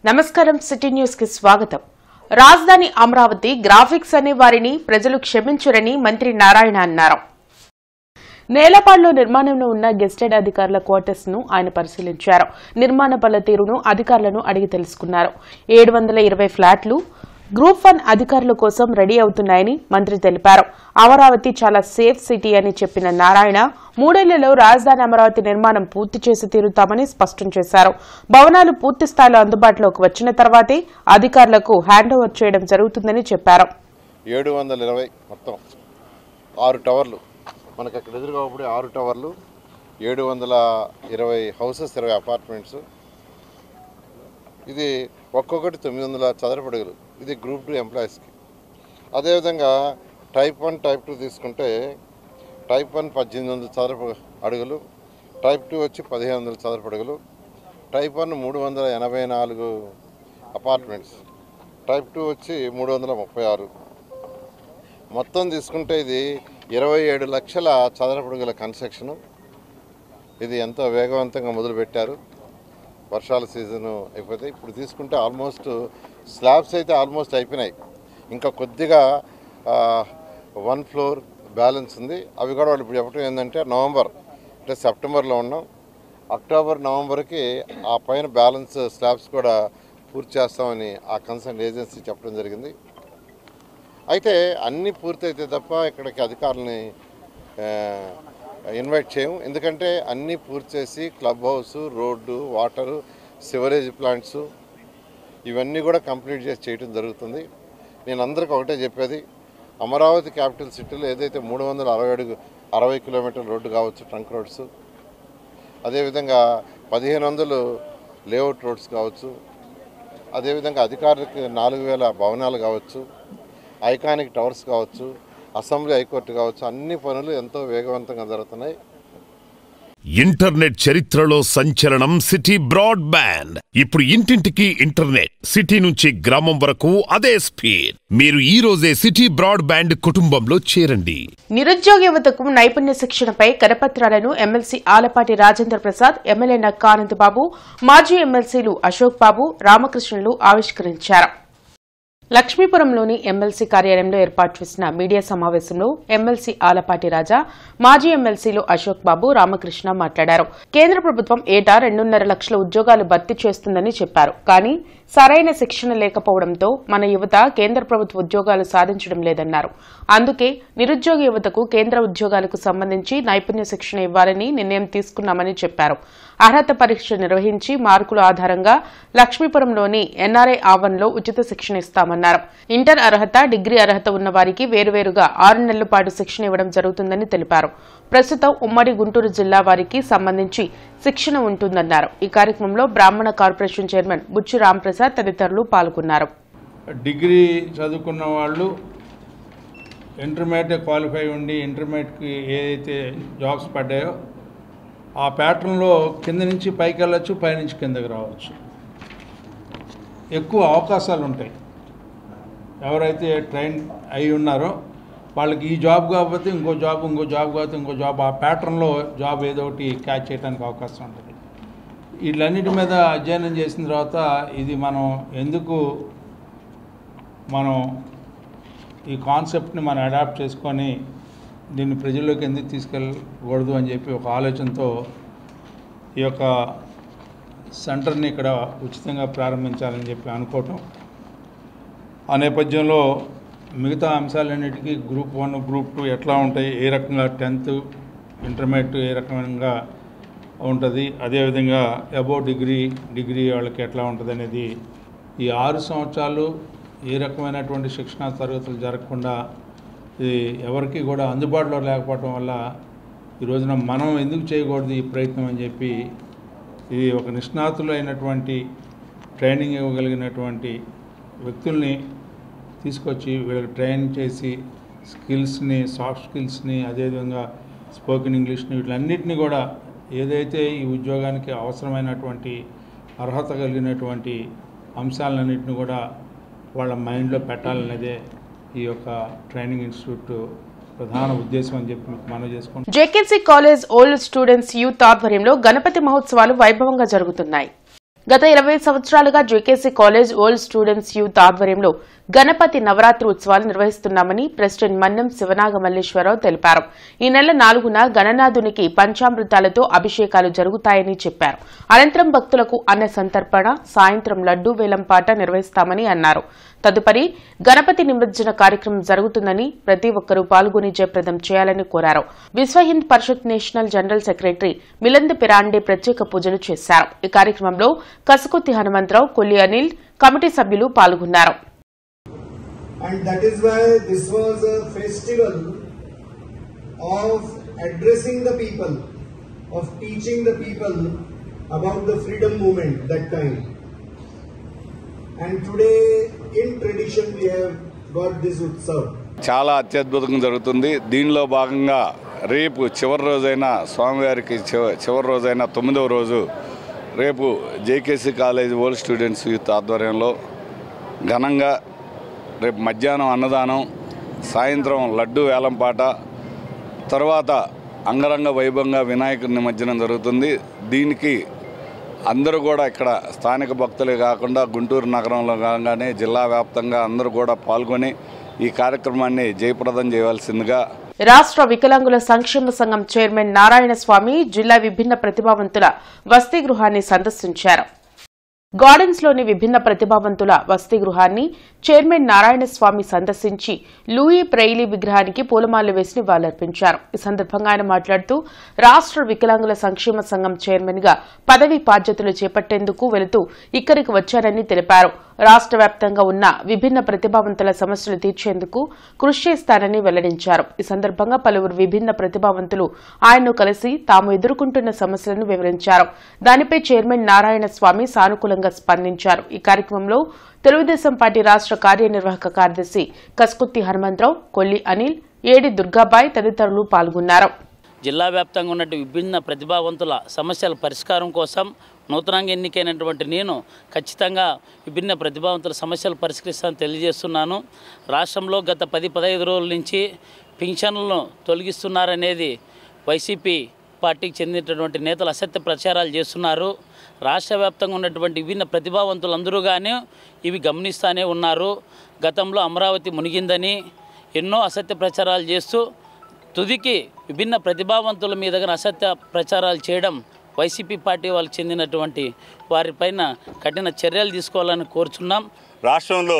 నమస్కారం city news కి స్వాగతం. రాజధాని అమరావతి గ్రాఫిక్స్ అనే వారిని ప్రజలు క్షమించరని మంత్రి నారాయణ అన్నారు. నేలపాడులో నిర్మాణంలో ఉన్న గెస్టెడ్ అధికారుల క్వార్టర్స్ ను ఆయన పరిశీలించారు. నిర్మాణ పనుల తీరును అధికారులను అడిగి తెలుసుకున్నారు. 720 ఫ్లాట్లు గ్రూప్ 1 అధికారుల కోసం రెడీ అవుతున్నాయని మంత్రి తెలిపారు. అమరావతి చాలా సేఫ్ సిటీ అని చెప్పిన నారాయణ 3 ఏళ్లలో రాజధాని అమరావతి నిర్మాణం పూర్తి చేసి తీరుతామని స్పష్టం చేశారు. భవనాలు పూర్తి స్థాయిలో అందుబాటులోకి వచ్చిన తర్వాతే అధికారులకు హ్యాండ్ ఓవర్ చేయడం జరుగుతుందని చెప్పారు. 720 మొత్తం 6 టవర్లు మనకు అక్కడ ఎదురుగా 6 టవర్లు 720 హౌసెస్ 20 అపార్ట్మెంట్స్. ఇది ఒక్కొక్కటి 900 చదరపు అడుగులు. ఇది గ్రూప్ 2 ఎంప్లాయీస్కి. అదేవిధంగా టైప్ 1 టైప్ 2 తీసుకుంటే టైప్ 1 1800 చదరపు అడుగులు, టైప్ 2 వచ్చి 1500 చదరపు అడుగులు, టైప్ 1 384 అపార్ట్మెంట్స్, టైప్ 2 వచ్చి 336. మొత్తం తీసుకుంటే ఇది 27 లక్షల చదరపు అడుగుల కన్స్ట్రక్షను. ఇది ఎంతో వేగవంతంగా మొదలుపెట్టారు. వర్షాల సీజను అయిపోతే ఇప్పుడు తీసుకుంటే ఆల్మోస్ట్ స్లాబ్స్ అయితే ఆల్మోస్ట్ అయిపోయినాయి. ఇంకా కొద్దిగా 1 ఫ్లోర్ బ్యాలెన్స్ ఉంది. అవి కూడా వాళ్ళు ఇప్పుడు చెప్పడం ఏంటంటే నవంబర్ అంటే సెప్టెంబర్లో ఉన్నాం, అక్టోబర్ నవంబర్కి ఆ పైన బ్యాలెన్స్ స్లాబ్స్ కూడా పూర్తి చేస్తామని ఆ కన్సర్న్ ఏజెన్సీ చెప్పడం జరిగింది. అయితే అన్నీ పూర్తయితే తప్ప ఇక్కడికి అధికారులని ఇన్వైట్ చేయము. ఎందుకంటే అన్నీ పూర్తి చేసి club house, road, water, sewerage plants ఇవన్నీ కూడా కంప్లీట్ చేసి చేయడం జరుగుతుంది. నేను అందరికీ ఒకటే చెప్పేది, అమరావతి క్యాపిటల్ సిటీలో ఏదైతే 360 కిలోమీటర్ల రోడ్డు కావచ్చు, ట్రంక్ రోడ్స్, అదేవిధంగా 1500 లేఅవుట్ రోడ్స్ కావచ్చు, అదేవిధంగా అధికారులకు 4000 భవనాలు కావచ్చు, ఐకానిక్ టవర్స్ కావచ్చు, అసెంబ్లీ హైకోర్టు కావచ్చు, అన్ని పనులు ఎంతో వేగవంతంగా జరుగుతున్నాయి. ఇంటర్నెట్ చరిత్రలో సంచలనం సిటీ బ్రాడ్బ్యాండ్. ఇప్పుడు ఇంటింటికి ఇంటర్నెట్, సిటీ నుంచి గ్రామం వరకు అదే స్పీడ్. మీరు ఈ రోజే సిటీ బ్రాడ్బ్యాండ్ కుటుంబంలో చేరండి. నిరుద్యోగ యువతకు నైపుణ్య శిక్షణపై కరపత్రాలను ఎమ్మెల్సీ ఆలపాటి రాజేంద్ర ప్రసాద్, ఎమ్మెల్యే నక్కా ఆనందబాబు, మాజీ ఎమ్మెల్సీలు అశోక్ బాబు, రామకృష్ణులు ఆవిష్కరించారు. లక్ష్మీపురంలోని ఎమ్మెల్సీ కార్యాలయంలో ఏర్పాటు చేసిన మీడియా సమావేశంలో ఎమ్మెల్సీ ఆలపాటి రాజా, మాజీ ఎమ్మెల్సీలు అశోక్ బాబు, రామకృష్ణ మాట్లాడారు. కేంద్ర ప్రభుత్వం ఏటా 2.5 లక్షల ఉద్యోగాలు భర్తీ చేస్తుందని చెప్పారు. కానీ సరైన శిక్షణ లేకపోవడంతో మన యువత కేంద్ర ప్రభుత్వ ఉద్యోగాలు సాధించడం లేదన్నారు. అందుకే నిరుద్యోగ యువతకు కేంద్ర ఉద్యోగాలకు సంబంధించి నైపుణ్య శిక్షణ ఇవ్వాలని నిర్ణయం తీసుకున్నామని చెప్పారు. అర్హత పరీక్ష నిర్వహించి మార్కుల ఆధారంగా లక్ష్మీపురంలోని ఎన్ఆర్ఐ ఆవరణలో ఉచిత శిక్షణ ఇస్తామన్నారు. ఇంటర్ అర్హత, డిగ్రీ అర్హత ఉన్న వారికి వేరువేరుగా 6 నెలల పాటు శిక్షణ ఇవ్వడం జరుగుతుందని తెలిపారు. ప్రస్తుతం ఉమ్మడి గుంటూరు జిల్లా వారికి సంబంధించి శిక్షణ ఉంటుందన్నారు. ఈ కార్యక్రమంలో బ్రాహ్మణ కార్పొరేషన్ చైర్మన్ బుచ్చి రాంప్రసాద్ తదితరులు పాల్గొన్నారు. డిగ్రీ చదువుకున్న వాళ్ళు ఇంటర్మీడియట్ క్వాలిఫై ఉండి ఇంటర్మీడియట్కి ఏదైతే జాబ్స్ పడ్డాయో ఆ ప్యాటర్న్లో కింద నుంచి పైకి వెళ్ళచ్చు, పైనుంచి కిందకి రావచ్చు. ఎక్కువ అవకాశాలు ఉంటాయి. ఎవరైతే ట్రైన్ అయి ఉన్నారో వాళ్ళకి ఈ జాబ్ కాకపోతే ఇంకో జాబ్, ఇంకో జాబ్ కాకపోతే ఇంకో జాబ్, ఆ ప్యాటర్న్లో జాబ్ ఏదో ఒకటి క్యాచ్ చేయడానికి అవకాశం ఉంటుంది. వీళ్ళన్నిటి మీద అధ్యయనం చేసిన తర్వాత ఇది ఎందుకు ఈ కాన్సెప్ట్ని అడాప్ట్ చేసుకొని దీన్ని ప్రజల్లోకి ఎందుకు తీసుకెళ్ళకూడదు అని చెప్పి ఒక ఆలోచనతో ఈ యొక్క సెంటర్ని ఇక్కడ ఉచితంగా ప్రారంభించాలని చెప్పి అనుకోవటం. ఆ నేపథ్యంలో మిగతా అంశాలన్నిటికీ గ్రూప్ 1, గ్రూప్ 2 ఎట్లా ఉంటాయి, ఏ రకంగా 10th ఇంటర్మీడియట్ ఏ రకంగా ఉంటుంది, అదేవిధంగా అబోవ్ డిగ్రీ వాళ్ళకి ఎట్లా ఉంటుంది అనేది ఈ 6 సంవత్సరాలు ఏ రకమైనటువంటి శిక్షణా తరగతులు జరగకుండా ఇది ఎవరికి కూడా అందుబాటులో లేకపోవడం వల్ల ఈ రోజున మనం ఎందుకు చేయకూడదు ఈ ప్రయత్నం అని చెప్పి ఇది ఒక నిష్ణాతులైనటువంటి ట్రైనింగ్ ఇవ్వగలిగినటువంటి వ్యక్తుల్ని తీసుకొచ్చి వీళ్ళకి ట్రైనింగ్ చేసి స్కిల్స్ని, సాఫ్ట్ స్కిల్స్ని, అదేవిధంగా స్పోకెన్ ఇంగ్లీష్ని, వీటన్నిటిని కూడా ఏదైతే ఈ ఉద్యోగానికి అవసరమైనటువంటి అర్హత కలిగినటువంటి అంశాలన్నింటినీ కూడా వాళ్ళ మైండ్లో పెట్టాలనేదే ఈ యొక్క ట్రైనింగ్ ఇన్స్టిట్యూట్ ప్రధాన ఉద్దేశం అని చెప్పి మనం చేసుకుంటాం. JKC college old students youth ఆధ్వర్యంలో గణపతి మహోత్సవాలు వైభవంగా జరుగుతున్నాయి. గత 20 సంవత్సరాలుగా JKC college old students youth ఆధ్వర్యంలో గణపతి నవరాత్రి ఉత్సవాలు నిర్వహిస్తున్నామని ప్రెసిడెంట్ మన్నం శివనాగమల్లేశ్వరరావు తెలిపారు. ఈ నెల 4న గణనాథునికి పంచామృతాలతో అభిషేకాలు జరుగుతాయని చెప్పారు. అనంతరం భక్తులకు అన్న సంతర్పణ, సాయంత్రం లడ్డూ వేలంపాట నిర్వహిస్తామని అన్నారు. తదుపరి గణపతి నిమజ్జన కార్యక్రమం జరుగుతుందని ప్రతి ఒక్కరూ పాల్గొని జయప్రదం చేయాలని కోరారు. విశ్వ హింద్ పరిషత్ నేషనల్ జనరల్ సెక్రటరీ మిలంద్ పిరాండే ప్రత్యేక పూజలు చేశారు. ఈ కార్యక్రమంలో కసుకుత్తి హనుమంతరావు, కొల్లి అనిల్, కమిటీ సభ్యులు పాల్గొన్నారు. And that is why this was a festival of addressing the people, of teaching the people about the freedom movement that time. And today in tradition we have got this utsav. చాలా అత్యద్భుతంగా జరుగుతుంది. దీనిలో భాగంగా రేపు చివరి రోజైన స్వామివారికి చివరి రోజైన 9వ రోజు రేపు JKC college old students youth ఆధ్వర్యంలో ఘనంగా రేపు మధ్యాహ్నం అన్నదానం, సాయంత్రం లడ్డు వేలంపాట, తర్వాత అంగరంగ వైభవంగా వినాయకుడి నిమజ్జనం జరుగుతుంది. దీనికి అందరూ కూడా ఇక్కడ స్థానిక భక్తులే కాకుండా గుంటూరు నగరంలో కాగానే జిల్లా వ్యాప్తంగా అందరూ కూడా పాల్గొని ఈ కార్యక్రమాన్ని జయప్రదం చేయవలసిందిగా రాష్ట్ర వికలాంగుల సంక్షేమ సంఘం చైర్మన్ నారాయణస్వామి జిల్లా విభిన్న ప్రతిభావంతుల వసతి గృహాన్ని సందర్శించారు. గార్డెన్స్ లోని విభిన్న ప్రతిభావంతుల వసతి గృహాన్ని చైర్మన్ నారాయణస్వామి సందర్శించి లూయి ప్రెయిలీ విగ్రహానికి పూలమాలలు వేసి నివాళులర్పించారు. ఈ సందర్భంగా ఆయన మాట్లాడుతూ రాష్ట్ర వికలాంగుల సంక్షేమ సంఘం చైర్మన్ గా పదవీ బాధ్యతలు చేపట్టేందుకు వెళుతూ ఇక్కడికి వచ్చారని తెలిపారు. రాష్ట్ర వ్యాప్తంగా ఉన్న విభిన్న ప్రతిభావంతుల సమస్యలు తీర్చేందుకు కృషి చేస్తారని వెల్లడించారు. ఈ సందర్భంగా పలువురు విభిన్న ప్రతిభావంతులు ఆయన్ను కలిసి తాము ఎదుర్కొంటున్న సమస్యలను వివరించారు. దానిపై చైర్మన్ నారాయణస్వామి సానుకూలంగా స్పందించారు. ఈ కార్యక్రమంలో తెలుగుదేశం పార్టీ రాష్ట్ర కార్యనిర్వాహక కార్యదర్శి కసుకుత్తి హనుమంతరావు, కొల్లి అనిల్, ఏడి దుర్గాబాయ్ తదితరులు పాల్గొన్నారు. జిల్లా వ్యాప్తంగా ఉన్న విభిన్న ప్రతిభావంతుల సమస్యల పరిష్కారం కోసం నూతనంగా ఎన్నికైనటువంటి నేను ఖచ్చితంగా విభిన్న ప్రతిభావంతుల సమస్యలు పరిష్కరిస్తానని తెలియజేస్తున్నాను. రాష్ట్రంలో గత 10-15 రోజుల నుంచి పింఛన్లను తొలగిస్తున్నారనేది వైసీపీ పార్టీకి చెందినటువంటి నేతలు అసత్య ప్రచారాలు చేస్తున్నారు. రాష్ట్ర వ్యాప్తంగా ఉన్నటువంటి విభిన్న ప్రతిభావంతులందరూ కానీ ఇవి గమనిస్తూనే ఉన్నారు. గతంలో అమరావతి మునిగిందని ఎన్నో అసత్య ప్రచారాలు చేస్తూ తుదికి విభిన్న ప్రతిభావంతుల మీద అసత్య ప్రచారాలు చేయడం వైసీపీ పార్టీ వాళ్ళకి చెందినటువంటి వారిపైన కఠిన చర్యలు తీసుకోవాలని కోరుచున్నాం. రాష్ట్రంలో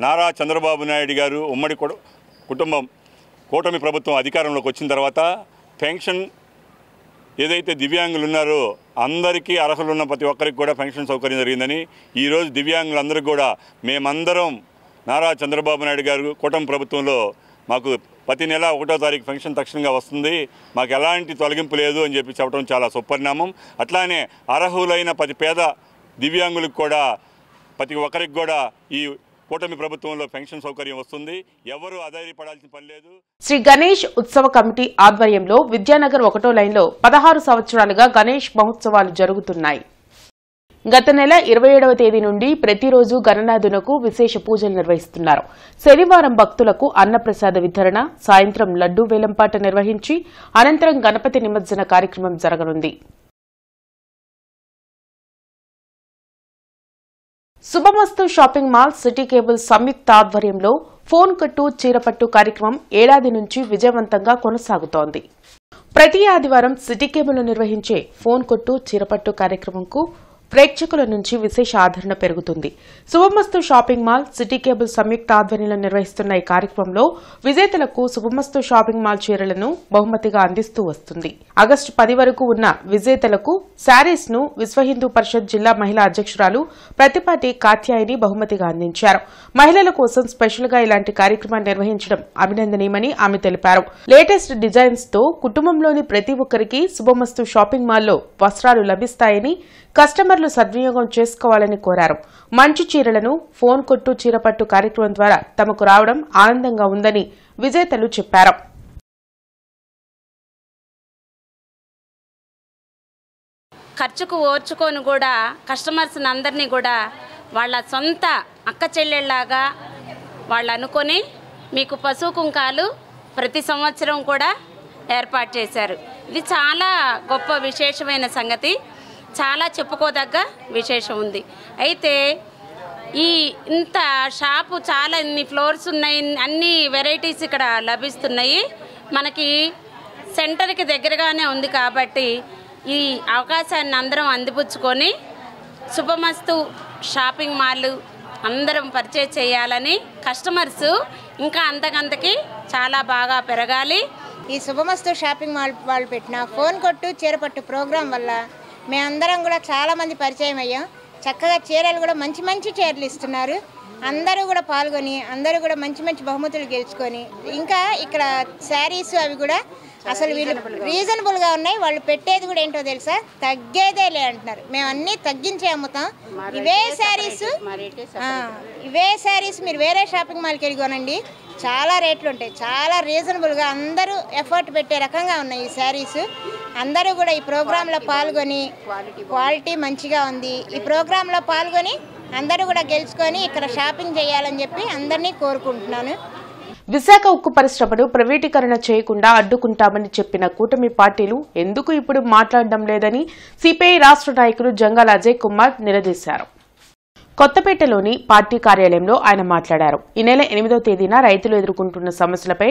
నారా చంద్రబాబు నాయుడు గారు ఉమ్మడి కుటుంబం కూటమి ప్రభుత్వం అధికారంలోకి వచ్చిన తర్వాత పెన్షన్ ఏదైతే దివ్యాంగులు ఉన్నారో అందరికీ అర్హులు ఉన్న ప్రతి ఒక్కరికి కూడా పెన్షన్ సౌకర్యం జరిగిందని, ఈరోజు దివ్యాంగులందరికీ కూడా మేమందరం నారా చంద్రబాబు నాయుడు గారు కూటమి ప్రభుత్వంలో మాకు ప్రతి నెల 1వ తారీఖు పెన్షన్ తక్షణంగా వస్తుంది, మాకు ఎలాంటి తొలగింపు లేదు అని చెప్పి చెప్పడం చాలా సుపరిణామం. అట్లానే అర్హులైన ప్రతి పేద దివ్యాంగులకు కూడా ప్రతి ఒక్కరికి కూడా ఈ కూటమి ప్రభుత్వంలో పెన్షన్ సౌకర్యం వస్తుంది. ఎవరు ఆధారపడాల్సిన పని లేదు. శ్రీ గణేష్ ఉత్సవ కమిటీ ఆధ్వర్యంలో విద్యానగర్ 1వ లైన్లో 16 సంవత్సరాలుగా గణేష్ మహోత్సవాలు జరుగుతున్నాయి. గత నెల 27వ తేదీ నుండి ప్రతిరోజు గణనాథునకు విశేష పూజలు నిర్వహిస్తున్నారు. శనివారం భక్తులకు అన్నప్రసాద వితరణ, సాయంత్రం లడ్డూ వేలంపాట నిర్వహించి అనంతరం గణపతి నిమజ్జన కార్యక్రమం జరగనుంది. శుభమస్తు షాపింగ్ మాల్, సిటీ కేబుల్ సంయుక్త ఆధ్వర్యంలో ఫోన్ కట్టు చీరపట్టు కార్యక్రమం ఏడాది నుంచి విజయవంతంగా కొనసాగుతోంది. ప్రతి ఆదివారం సిటీ కేబుల్ నిర్వహించే ఫోన్ కొట్టు చీరపట్టు కార్యక్రమంకు ప్రేక్షకుల నుంచి విశేష ఆదరణ పెరుగుతుంది. శుభమస్తు షాపింగ్ మాల్, సిటీ కేబుల్ సంయుక్త ఆధ్వర్యంలో నిర్వహిస్తున్న ఈ కార్యక్రమంలో విజేతలకు శుభమస్తు షాపింగ్ మాల్ చీరలను బహుమతిగా అందిస్తూ వస్తుంది. ఆగస్టు 10 వరకు ఉన్న విజేతలకు శారీస్ ను విశ్వ హిందూ పరిషత్ జిల్లా మహిళా అధ్యక్షురాలు ప్రతిపాటి కాత్యాయని బహుమతిగా అందించారు. మహిళల కోసం స్పెషల్ గా ఇలాంటి కార్యక్రమాన్ని నిర్వహించడం అభినందనీయమని ఆమె తెలిపారు. లేటెస్ట్ డిజైన్స్ తో కుటుంబంలోని ప్రతి ఒక్కరికి శుభమస్తు షాపింగ్ మాల్లో వస్త్రాలు లభిస్తాయని, కస్టమర్లు సద్వినియోగం చేసుకోవాలని కోరారు. మంచి చీరలను ఫోన్ కొట్టు చీరపట్టు కార్యక్రమం ద్వారా తమకు రావడం ఆనందంగా ఉందని విజేతలు చెప్పారు. ఖర్చుకు ఓర్చుకొని కూడా కస్టమర్స్ అందరినీ కూడా వాళ్ళ సొంత అక్క చెల్లెళ్ళలాగా వాళ్ళు అనుకొని మీకు పసుపు కుంకాలు ప్రతి సంవత్సరం కూడా ఏర్పాటు చేశారు. ఇది చాలా గొప్ప విశేషమైన సంగతి. చాలా చెప్పుకోదగ్గ విశేషం ఉంది. అయితే ఇంత షాపు చాలా ఇన్ని ఫ్లోర్స్ ఉన్నాయి, అన్ని వెరైటీస్ ఇక్కడ లభిస్తున్నాయి. మనకి సెంటర్కి దగ్గరగానే ఉంది కాబట్టి ఈ అవకాశాన్ని అందరం అందిపుచ్చుకొని శుభమస్తు షాపింగ్ మాల్ అందరం పర్చేజ్ చేయాలని, కస్టమర్స్ ఇంకా అంతకంతకి చాలా బాగా పెరగాలి. ఈ శుభమస్తు షాపింగ్ మాల్ వాళ్ళు పెట్టిన ఫోన్ కొట్టు చీరపట్టు ప్రోగ్రాం వల్ల మేమందరం కూడా చాలామంది పరిచయం అయ్యాం. చక్కగా చీరలు కూడా మంచి మంచి చీరలు ఇస్తున్నారు. అందరూ కూడా పాల్గొని అందరూ కూడా మంచి మంచి బహుమతులు గెలుచుకొని, ఇంకా ఇక్కడ శారీస్ అవి కూడా అసలు వీళ్ళు రీజనబుల్గా ఉన్నాయి. వాళ్ళు పెట్టేది కూడా ఏంటో తెలుసా, తగ్గేదే లే అంటున్నారు. మేము అన్నీ తగ్గించి అమ్ముతాం. ఇవే శారీస్ మీరు వేరే షాపింగ్ మాల్కి వెళ్ళి కొనండి, చాలా రేట్లు ఉంటాయి. చాలా రీజనబుల్గా అందరూ ఎఫర్ట్ పెట్టే రకంగా ఉన్నాయి ఈ శారీస్. అందరూ కూడా ఈ ప్రోగ్రాంలో పాల్గొని, క్వాలిటీ మంచిగా ఉంది, ఈ ప్రోగ్రాంలో పాల్గొని అందరూ కూడా గెలుచుకొని ఇక్కడ షాపింగ్ చేయాలని చెప్పి అందరినీ కోరుకుంటున్నాను. విశాఖ ఉక్కు పరిశ్రమను ప్రైవేటీకరణ చేయకుండా అడ్డుకుంటామని చెప్పిన కూటమి పార్టీలు ఎందుకు ఇప్పుడు మాట్లాడడం లేదని సిపిఐ రాష్ట్ర నాయకులు జంగాల అజయ్ కుమార్ నిలదీశారు. కొత్తపేటలోని పార్టీ కార్యాలయంలో ఆయన మాట్లాడారు. ఈ నెల 8వ తేదీన రైతులు ఎదుర్కొంటున్న సమస్యలపై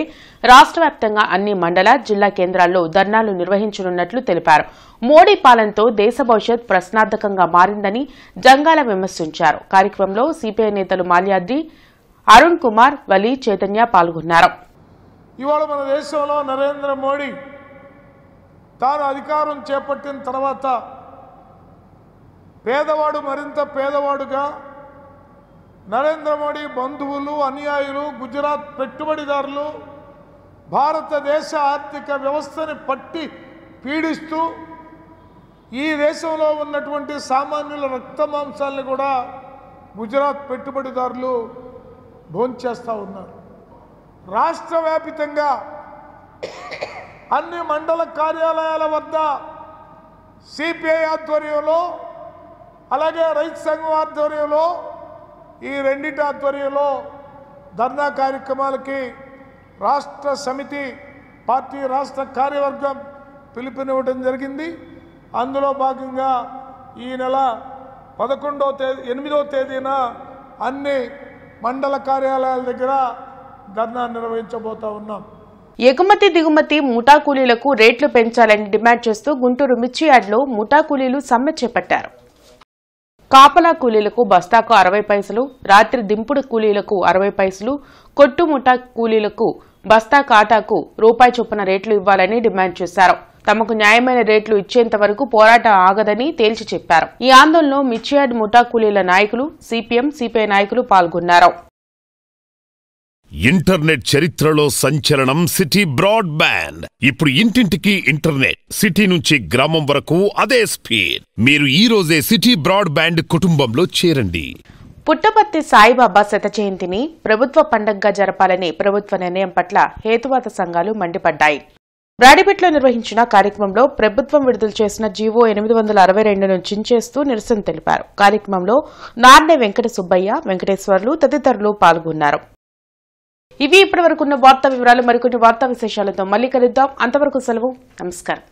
రాష్ట్ర వ్యాప్తంగా అన్ని మండల, జిల్లా కేంద్రాల్లో ధర్నాలు నిర్వహించనున్నట్లు తెలిపారు. మోడీ పాలనతో దేశ భవిష్యత్ ప్రశ్నార్థకంగా మారిందని జంగాల విమర్శించారు. కార్యక్రమంలో సిపిఐ నేతలు మాల్యాద్రి, అరుణ్ కుమార్, వలి, చైతన్య పాల్గొన్నారు. ఇవాళ మన దేశంలో నరేంద్ర మోడీ తాను అధికారం చేపట్టిన తర్వాత పేదవాడు మరింత పేదవాడుగా, నరేంద్ర మోడీ బంధువులు, అనుయాయులు, గుజరాత్ పెట్టుబడిదారులు భారతదేశ ఆర్థిక వ్యవస్థని పట్టి పీడిస్తూ ఈ దేశంలో ఉన్నటువంటి సామాన్యుల రక్త మాంసాలను కూడా గుజరాత్ పెట్టుబడిదారులు భోంచేస్తూ ఉన్నారు. రాష్ట్ర వ్యాపితంగా అన్ని మండల కార్యాలయాల వద్ద సిపిఐ ఆధ్వర్యంలో, అలాగే రైతు సంఘం ఆధ్వర్యంలో, ఈ రెండింటి ఆధ్వర్యంలో ధర్నా కార్యక్రమాలకి రాష్ట్ర సమితి పార్టీ రాష్ట్ర కార్యవర్గం పిలుపునివ్వడం జరిగింది. అందులో భాగంగా ఈ నెల 8వ తేదీన అన్ని మండల కార్యాలయాల దగ్గర ధర్నా నిర్వహించబోతా ఉన్నాం. ఎగుమతి దిగుమతి ముఠా కూలీలకు రేట్లు పెంచాలని డిమాండ్ చేస్తూ గుంటూరు మిర్చి యార్డ్లో ముఠా కూలీలు సమ్మె చేపట్టారు. కాపలా కూలీలకు బస్తాకు 60 పైసలు, రాత్రి దింపుడు కూలీలకు 60 పైసలు, కొట్టు ముఠా కూలీలకు బస్తా కాటాకు రూపాయి చొప్పున రేట్లు ఇవ్వాలని డిమాండ్ చేశారు. తమకు న్యాయమైన రేట్లు ఇచ్చేంత వరకు పోరాటం ఆగదని తేల్చి చెప్పారు. ఈ ఆందోళనలో మిర్చి యార్డ్ ముఠా కూలీల నాయకులు, సిపిఎం, సిపిఐ నాయకులు పాల్గొన్నారు. ఇంటర్నెట్ చరిత్రలో సంచలనం సిటీ బ్రాడ్బ్యాండ్. ఇప్పుడు ఇంటింటికి ఇంటర్నెట్, సిటీ నుంచి గ్రామం వరకు అదే స్పీడ్. మీరు ఈ రోజే సిటీ బ్రాడ్బ్యాండ్ కుటుంబంలో చేరండి. పుట్టపర్తి సాయిబాబా శత జయంతిని ప్రభుత్వ పండగగా జరపాలని ప్రభుత్వ నిర్ణయం పట్ల హేతువాద సంఘాలు మండిపడ్డాయి. బ్రాడీపేటలో నిర్వహించిన కార్యక్రమంలో ప్రభుత్వం విడుదల చేసిన జీవో 862ను చించేస్తూ నిరసన తెలిపారు. కార్యక్రమంలో నార్నే వెంకట సుబ్బయ్య, వెంకటేశ్వర్లు తదితరులు పాల్గొన్నారు. ఇవి ఇప్పటివరకున్న వార్తా వివరాలు. మరికొన్ని వార్తా విశేషాలతో మళ్లీ కలుద్దాం. అంతవరకు సెలవు. నమస్కారం.